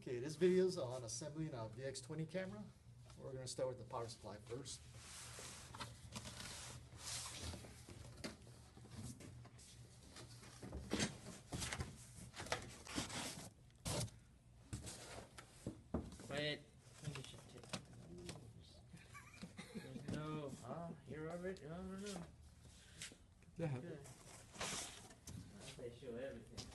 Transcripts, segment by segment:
Okay, this video is on assembling a VX20 camera. We're going to start with the power supply first. Wait, I think you should take There's no, you're already, no. Yeah. Good. They show everything.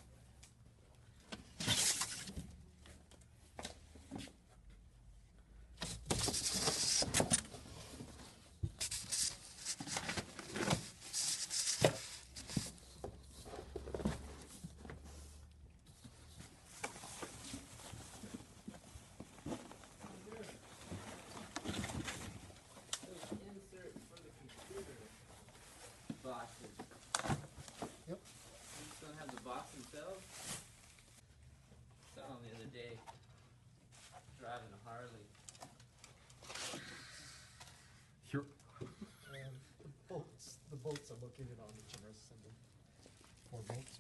Boxes. Yep. You just don't have the box themselves? I saw them the other day driving a Harley. Here. And the bolts are located on the general assembly. 4 bolts.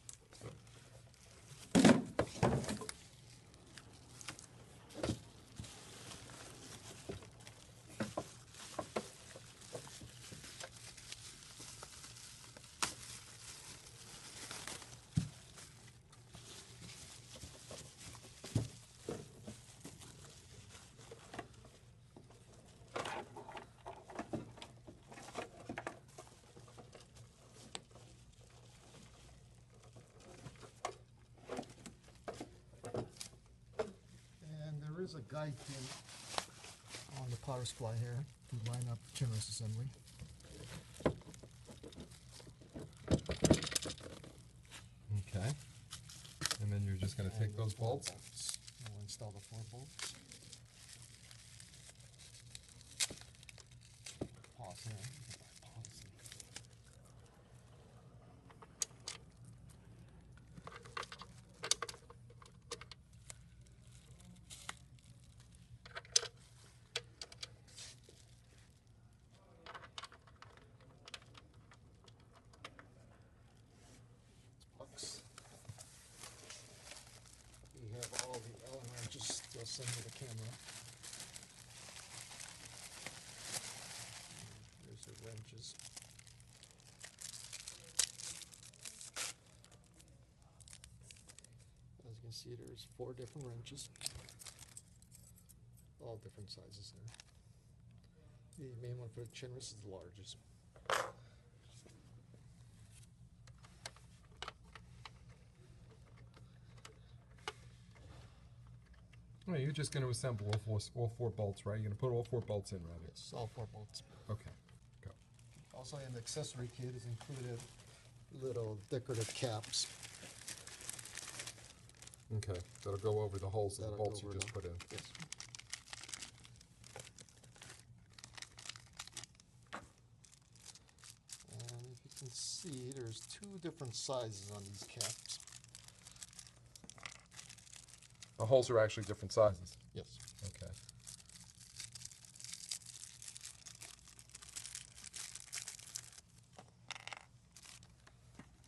There's a guide pin on the power supply here to line up generous assembly. Okay. And then you're just going to take those bolts? We'll install the 4 bolts. Pause here. Pause. We have all the Allen wrenches to assemble the camera. There's the wrenches. As you can see, there's 4 different wrenches. All different sizes there. The main one for the chin wrist is the largest. Oh, you're just going to assemble all four bolts, right? You're going to put all 4 bolts in, right? Yes, all 4 bolts. Okay, go. Also in the accessory kit is included little decorative caps. Okay, that'll go over the holes of the That'll bolts go you over just them. put in. Yes. And if you can see, there's 2 different sizes on these caps. The holes are actually different sizes. Yes. Okay.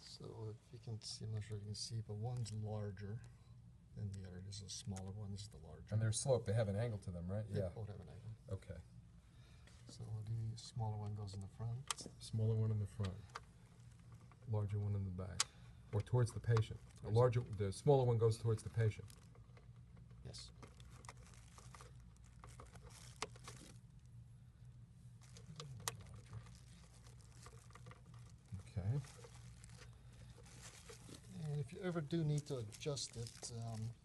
So if you can see, I'm not sure if you can see, but one's larger than the other. This is a smaller one, this is the larger. And they're sloped. They have an angle to them, right? They Yeah. both have an angle. Okay. So the smaller one goes in the front. Smaller one in the front. Larger one in the back. Or towards the patient. The smaller one goes towards the patient. Yes. Okay. And if you ever do need to adjust it,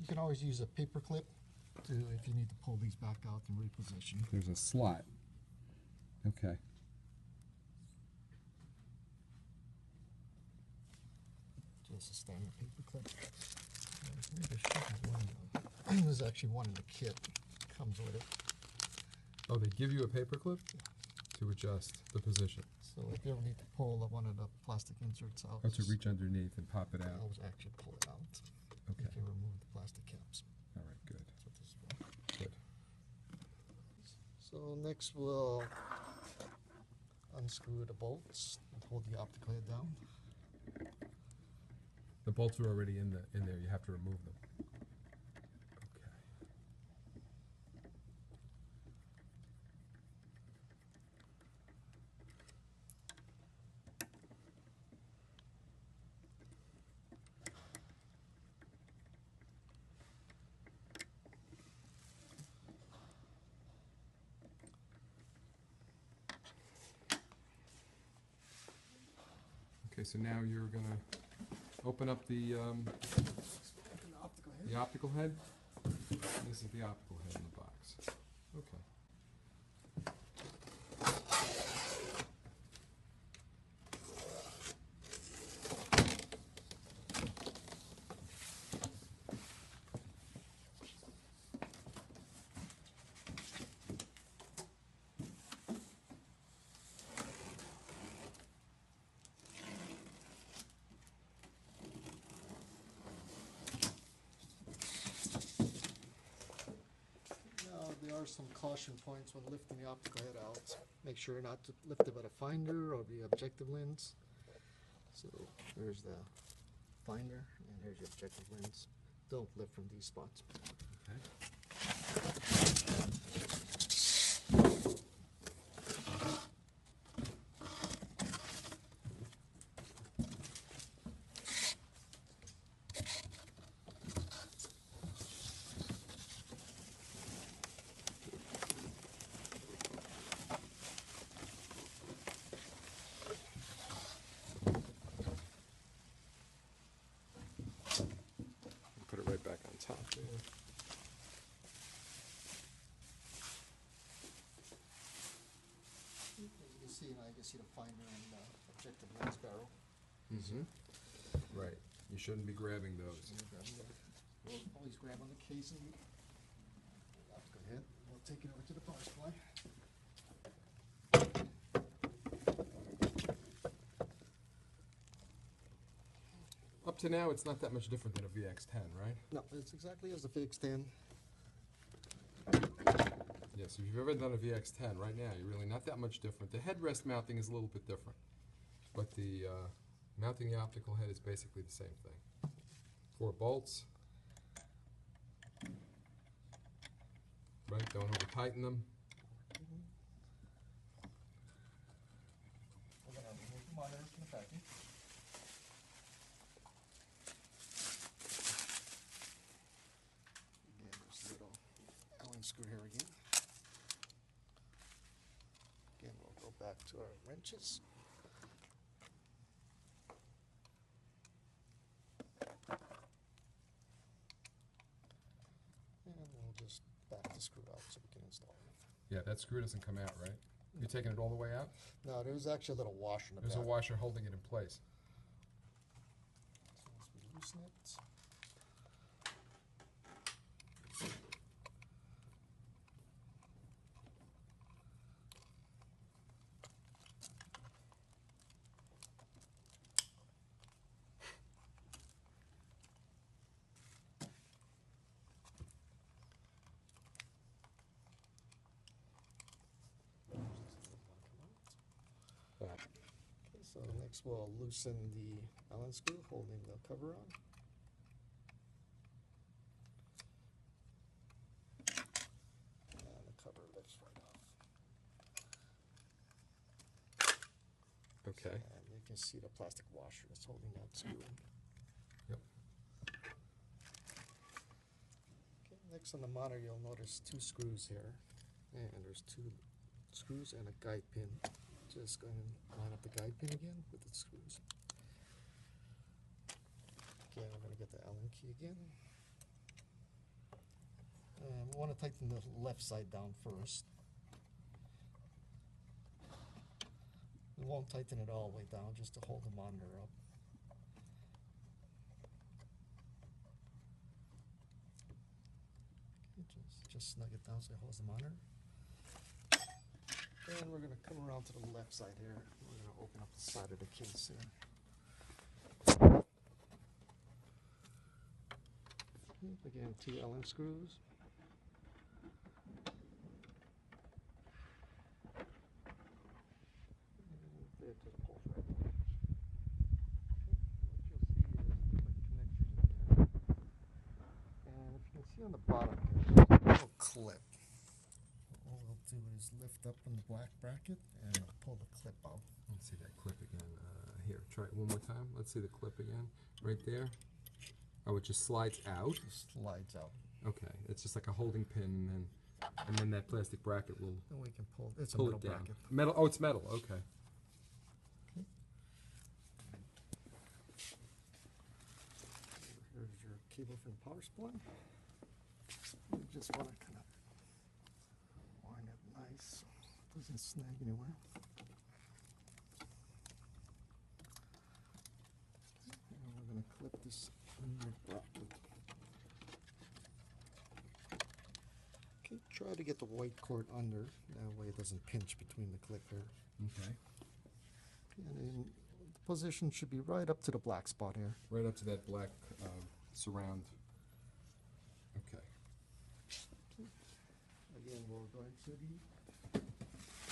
you can always use a paper clip if you need to pull these back out and reposition. There's a slot. Okay. Just a standard paper clip. There's actually one in the kit. Comes with it. Oh, they give you a paper clip to adjust the position. So if you ever need to pull one of the plastic inserts out, Oh, to reach underneath and pop it out. always actually pull it out. Okay. You can remove the plastic caps. All right, good. That's what this is for. Good. So next we'll unscrew the bolts and hold the optical head down. The bolts are already in there. You have to remove them. Okay. Okay, so now you're gonna open up the optical head. This is the optical head in the box. Okay. There are some caution points when lifting the optical head out. Make sure not to lift it by the finder or the objective lens. So there's the finder, and here's your objective lens. Don't lift from these spots. Okay. Put it right back on top there. As you can see, now you can see the finder and the objective lens barrel. Mm-hmm. Right. You shouldn't be grabbing those. Always grab on the casing. Optical head. We'll take it over to the power supply. Up to now, it's not that much different than a VX10, right? No, it's exactly as the VX10. Yes, if you've ever done a VX10, right now, you're really not that much different. The headrest mounting is a little bit different, but the mounting the optical head is basically the same thing. 4 bolts. Right, don't over tighten them. We're going to remove the monitor from the package. Again, there's a little Allen screw here again. Again, we'll go back to our wrenches. And we'll just back the screw out so we can install it. Yeah, that screw doesn't come out, right? You're taking it all the way out? No, there's actually a little washer in the There's back. a washer holding it in place. So once we loosen it. Okay, so next we'll loosen the Allen screw holding the cover on. And the cover lifts right off. Okay. And you can see the plastic washer that's holding that screw in. Yep. Okay, next on the monitor you'll notice 2 screws here. And there's 2 screws and a guide pin. Just go ahead and line up the guide pin again with the screws. Again, we're going to get the Allen key again. And we want to tighten the left side down first. We won't tighten it all the way down, just to hold the monitor up. Okay, just snug it down so it holds the monitor. And we're going to come around to the left side here. We're going to open up the side of the case here. Again, 2 Allen screws. And there to the pulse right now. What you'll see is different connectors in there. And if you can see on the bottom here, there's a little clip. All we'll do is lift up on the black bracket and pull the clip out. Let's see that clip again. Here, try it one more time. Let's see the clip again. Right there. Oh, it just slides out? It slides out. Okay, it's just like a holding pin, and then that plastic bracket will Then we can pull, it's a pull metal it down. bracket. Metal, oh, it's metal, okay. cable from the power supply. You just want to kind of wind it nice, doesn't snag anywhere. And we're going to clip this under bracket. Okay, try to get the white cord under, that way it doesn't pinch between the clip here. Okay. And then the position should be right up to the black spot here. Right up to that black surround. Okay. Again, we'll go into the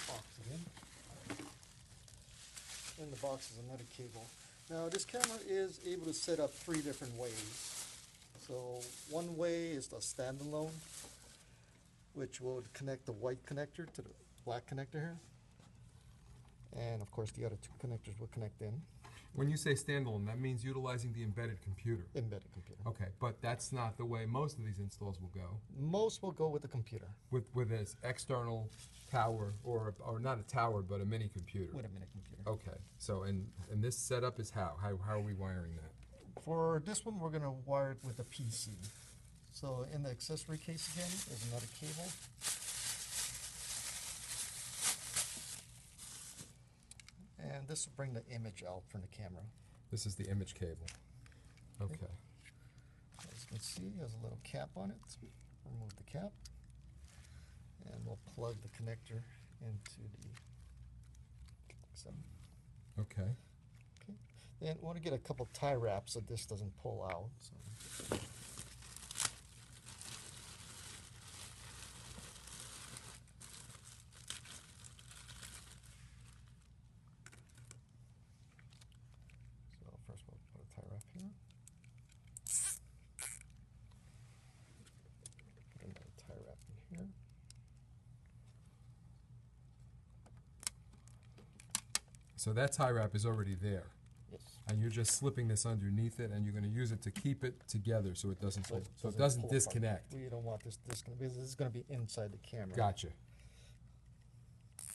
box again. In the box is another cable. Now this camera is able to set up 3 different ways. So one way is the standalone, which will connect the white connector to the black connector here. And of course the other 2 connectors will connect in. When you say standalone, that means utilizing the embedded computer. Embedded computer. Okay, but that's not the way most of these installs will go. Most will go with the computer. With this external tower, or not a tower, but a mini computer. With a mini computer. Okay, so and this setup is how are we wiring that? For this one, we're going to wire it with a PC. So in the accessory case again is another cable. And this will bring the image out from the camera. This is the image cable. Okay. As you can see, there's a little cap on it. Remove the cap. And we'll plug the connector into the Okay. Okay. Then we want to get a couple tie wraps so this doesn't pull out. So. First we'll put a tie wrap here. Put another tie wrap in here. So that tie wrap is already there. Yes. And you're just slipping this underneath it, and you're going to use it to keep it together so it doesn't So it doesn't pull apart. disconnect. We don't want this because this is going to be inside the camera. Gotcha.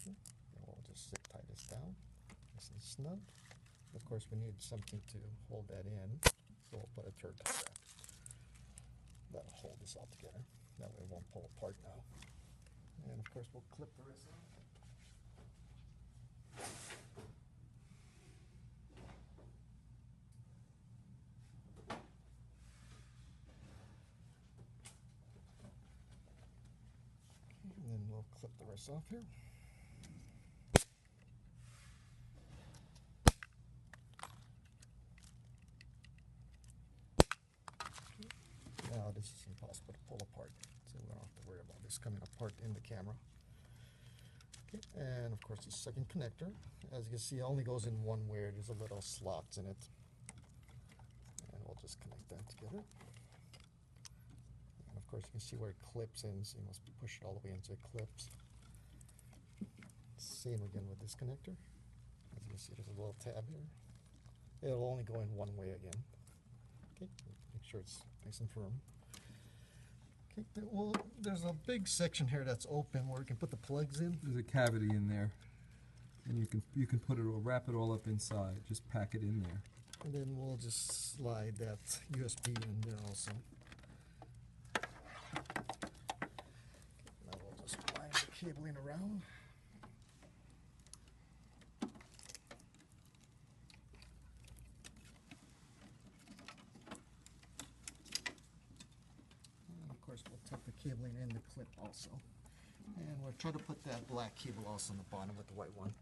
And we'll just zip tie this down, nice and snug. Of course, we need something to hold that in, so we'll put a third tie wrap. That'll hold this all together. That way it won't pull apart now. And of course, we'll clip the rest off. And then we'll clip the rest off here. Now this is impossible to pull apart, so we don't have to worry about this coming apart in the camera. Okay, and of course the second connector, as you can see, only goes in one way. There's a little slots in it, and we'll just connect them together. And of course you can see where it clips in, so you must push it all the way in so it clips. Same again with this connector. As you can see, there's a little tab here. It'll only go in one way again. Okay, make sure it's nice and firm. Okay, well, there's a big section here that's open where we can put the plugs in. There's a cavity in there, and you can put it or wrap it all up inside. Just pack it in there. And then we'll just slide that USB in there also. Now we'll just wind the cabling around. We'll tuck the cabling in the clip also. And we'll try to put that black cable also on the bottom with the white one.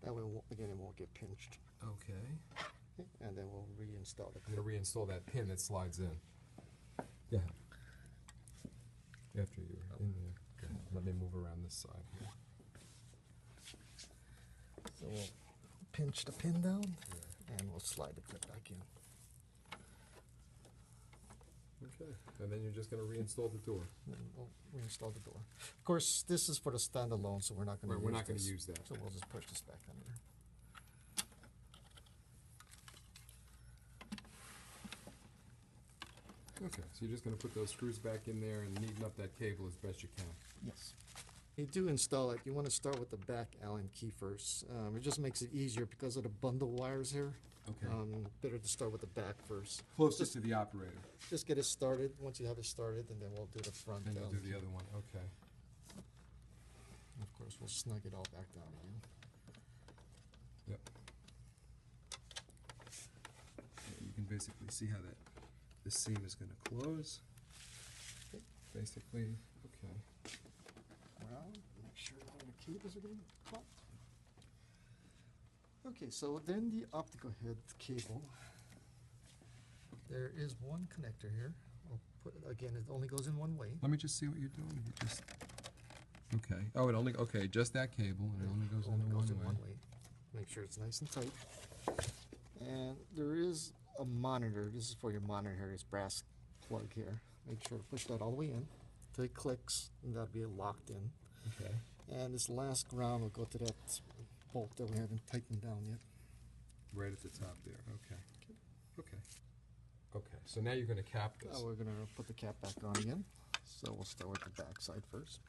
That way, again, it won't get pinched. Okay. Okay, and then we'll reinstall the I'm clip. going to reinstall that pin that slides in. Yeah. After you're in there. Go ahead. Let me move around this side here. So we'll pinch the pin down, and we'll slide the clip back in. Okay. And then you're just going to reinstall the door. And then we'll reinstall the door. Of course, this is for the standalone, so we're not going to We're not going to use that. So we'll just push this back under. Okay, so you're just going to put those screws back in there and neaten up that cable as best you can. Yes. You do install it, you want to start with the back Allen key first. It just makes it easier because of the bundle wires here. Okay. Better to start with the back first. Closest to the operator. Just get it started. Once you have it started, and then we'll do the front. And you'll do the other one, okay. And of course, we'll snug it all back down again. Yep. You can basically see how that this seam is going to close. Okay. Basically, okay. Around, make sure all the cables are going to cut. Okay, so then the optical head cable. There is one connector here. I'll put it again. It only goes in one way. Let me just see what you're doing. You just okay. Oh, it only okay. Just that cable, and it only goes in one way. Make sure it's nice and tight. And there is a monitor. This is for your monitor here. This brass plug here. Make sure to push that all the way in till it clicks, and that'll be locked in. Okay. And this last ground will go to that bolt that we haven't tightened down yet. Right at the top there. Okay. Okay. Okay. So now you're going to cap this. Now we're going to put the cap back on again. So we'll start with the back side first.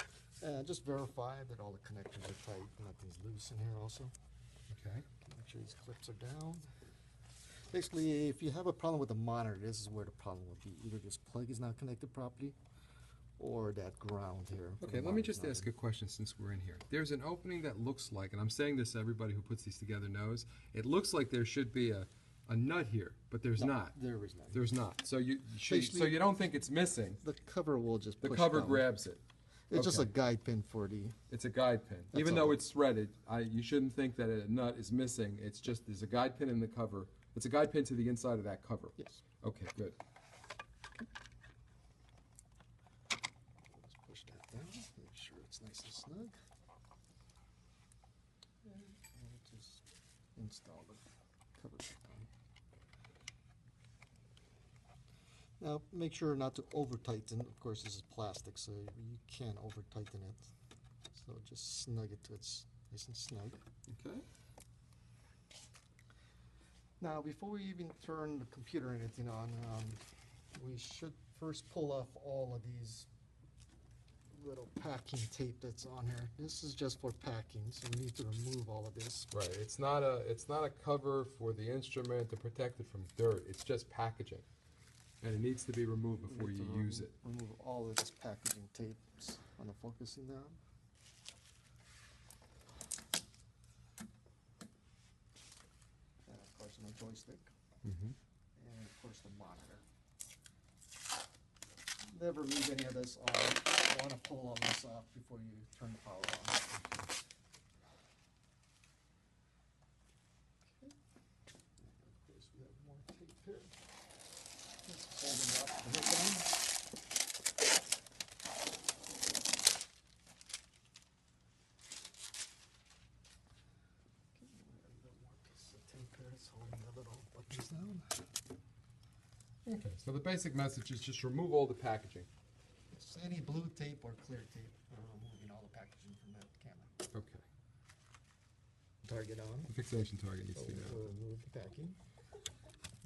And just verify that all the connectors are tight. Nothing's loose in here also. Okay. Make sure these clips are down. Basically, if you have a problem with the monitor, this is where the problem would be. Either this plug is not connected properly, or that ground here. Okay, let me just ask a question since we're in here. There's an opening that looks like, and I'm saying this, everybody who puts these together knows, it looks like there should be a nut here, but there's not. There is not. There's not. So so Basically, you don't think it's missing. The cover will just The push cover down. grabs it. It's just a Okay. guide pin for the. It's a guide pin. That's Even all. though it's threaded, you shouldn't think that a nut is missing. It's just there's a guide pin in the cover. It's a guide pin to the inside of that cover. Yes. Okay, good. Let's push that down. Make sure it's nice and snug. And we'll just install the cover back on. Now, make sure not to over tighten. Of course, this is plastic, so you can't over tighten it. So just snug it to its nice and snug. Okay. Now, before we even turn the computer or anything on, we should first pull off all of these little packing tape that's on here. This is just for packing, so we need to remove all of this. Right. It's not a cover for the instrument to protect it from dirt. It's just packaging, and it needs to be removed We before need you to use it. Remove all of this packaging tape on the focusing now. And of course, my joystick. Mm-hmm. And of course the monitor. Never leave any of this on. You want to pull all this off before you turn the power on. Okay. And of course we have more tape here. Just holding up the hook on. Okay, we have a little more piece of tape here that's holding the little buttons down. Okay. So the basic message is just remove all the packaging. It's any blue tape or clear tape, removing all the packaging from that camera. Okay. Target on. The fixation target needs So to be we'll there. remove the packing.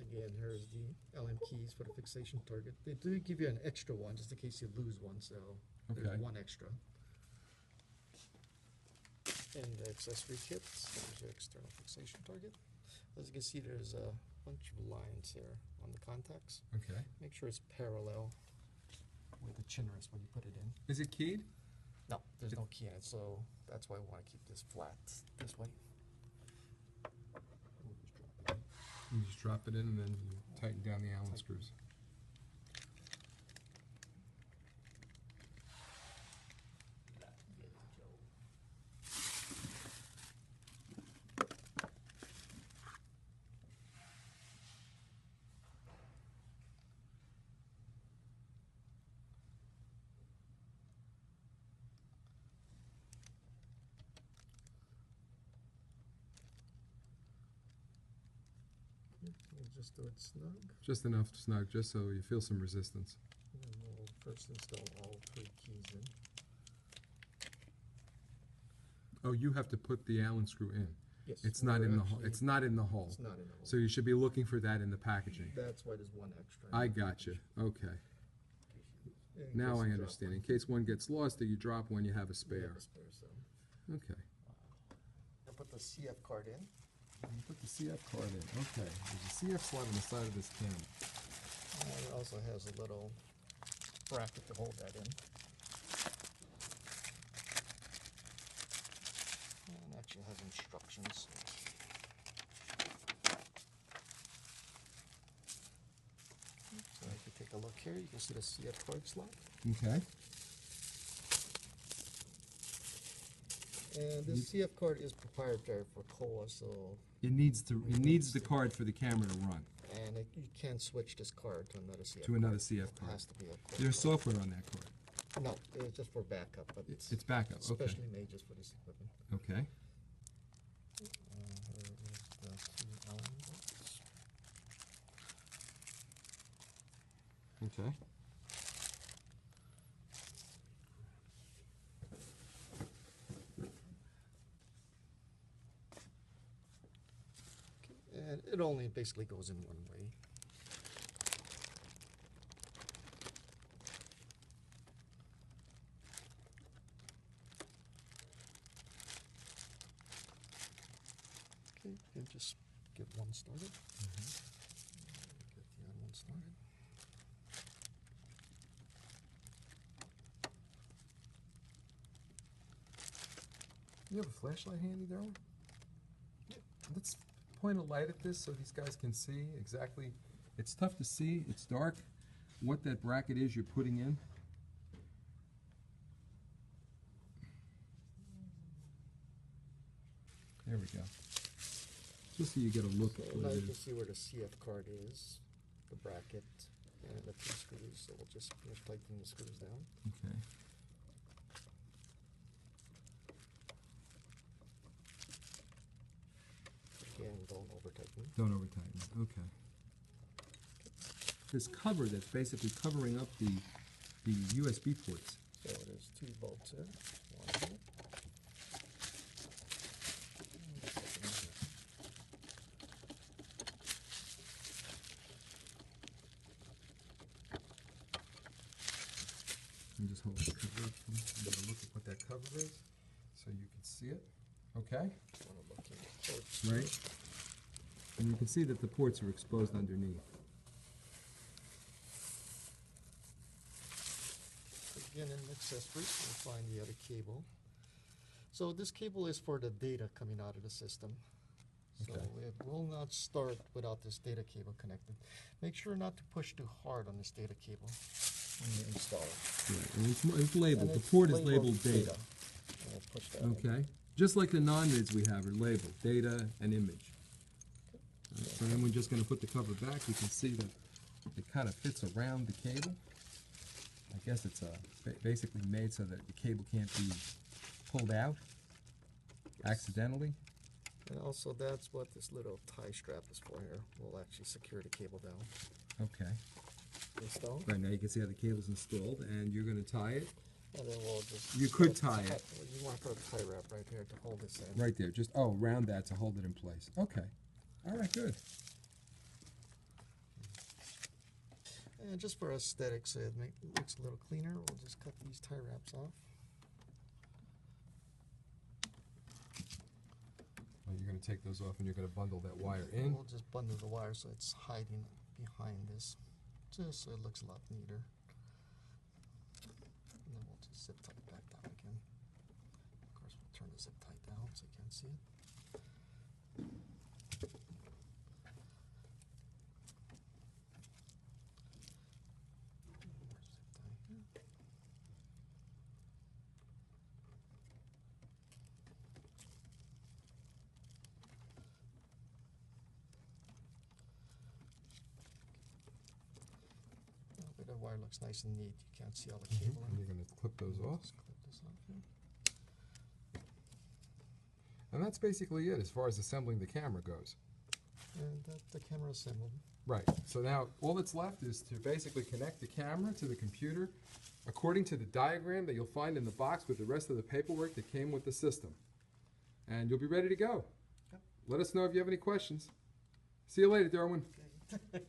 Again, here's the Allen keys for the fixation target. They do give you an extra one just in case you lose one, so Okay. there's one extra. And the accessory kit, there's your external fixation target. As you can see, there's a bunch of lines here on the contacts. Okay. Make sure it's parallel with the chin rest when you put it in. Is it keyed? No, there's no key in it, so that's why we want to keep this flat this way. We'll just drop it in. You just drop it in and then you tighten down the Allen screws. We'll just do it snug. Just enough snug, just so you feel some resistance. And then we'll first install all 3 keys in. Oh, you have to put the Allen screw in. Yes. It's not we're in the hole. actually- It's not in the hole. It's not in the hole. So you should be looking for that in the packaging. That's why there's one extra. I got you. Okay. In Now case I you drop understand. one. In case one gets lost or you drop one, you have a We have spare. a spare, so. Okay. I put the CF card in. You put the CF card in. Okay, there's a CF slot on the side of this camera. It also has a little bracket to hold that in. And actually has instructions. So if you take a look here, you can see the CF card slot. Okay. And this CF card is proprietary for Kowa, so It needs the card for the camera to run you can't switch this card to another CF to card. another CF It card. has to be a Kowa There's card. software on that card. No, it's just for backup, but It's backup. Okay. specially made just for this equipment. Okay. Here is the 2 Allen bolts. Okay. And it only basically goes in one way. Okay, and just get one started. Get the other one started. You have a flashlight handy, Darwin? Let's point a light at this so these guys can see exactly. It's tough to see, it's dark, what that bracket is you're putting in. There we go. Just so you get a look So at now what you it can is. see where the CF card is, the bracket, and the 2 screws. So we'll just finish tightening the screws down. Okay. Again, don't over tighten. Don't over tighten. Okay. This cover that's basically covering up the USB ports. So there's 2 bolts here. One here. And just hold the cover up. Get a look at what that cover is so you can see it. Okay? Wanna look in the ports. Right? And you can see that the ports are exposed underneath. Again, in accessories, we'll find the other cable. So this cable is for the data coming out of the system. So Okay. it will not start without this data cable connected. Make sure not to push too hard on this data cable when you install it. Right. And it's labeled. And The it's port is labeled data. And we'll push that in. Okay? Just like the non-mids we have are labeled, data and image. So then we're just going to put the cover back. You can see that it kind of fits around the cable. I guess it's basically made so that the cable can't be pulled out accidentally. And also that's what this little tie strap is for here. We'll actually secure the cable down. Okay. Install. Right now you can see how the cable's installed, and you're going to tie it And then we'll just... You could tie it. You want to put a tie wrap right here to hold this in. right there. Just around that to hold it in place. Okay. All right. Good. And just for aesthetics, it looks a little cleaner. We'll just cut these tie wraps off. Well, you're going to take those off, and you're going to bundle that wire And in. we'll just bundle the wire so it's hiding behind this, just so it looks a lot neater. And then we'll just zip tie it back down again. Of course, we'll turn the zip tie down so you can't see it. More zip tie here. That way the wire looks nice and neat. You can't see all the cable. And you're going to clip those off. Just clip this off here. And that's basically it as far as assembling the camera goes. And the camera assembled. Right. So now all that's left is to basically connect the camera to the computer according to the diagram that you'll find in the box with the rest of the paperwork that came with the system. And you'll be ready to go. Yep. Let us know if you have any questions. See you later, Darwin. Okay.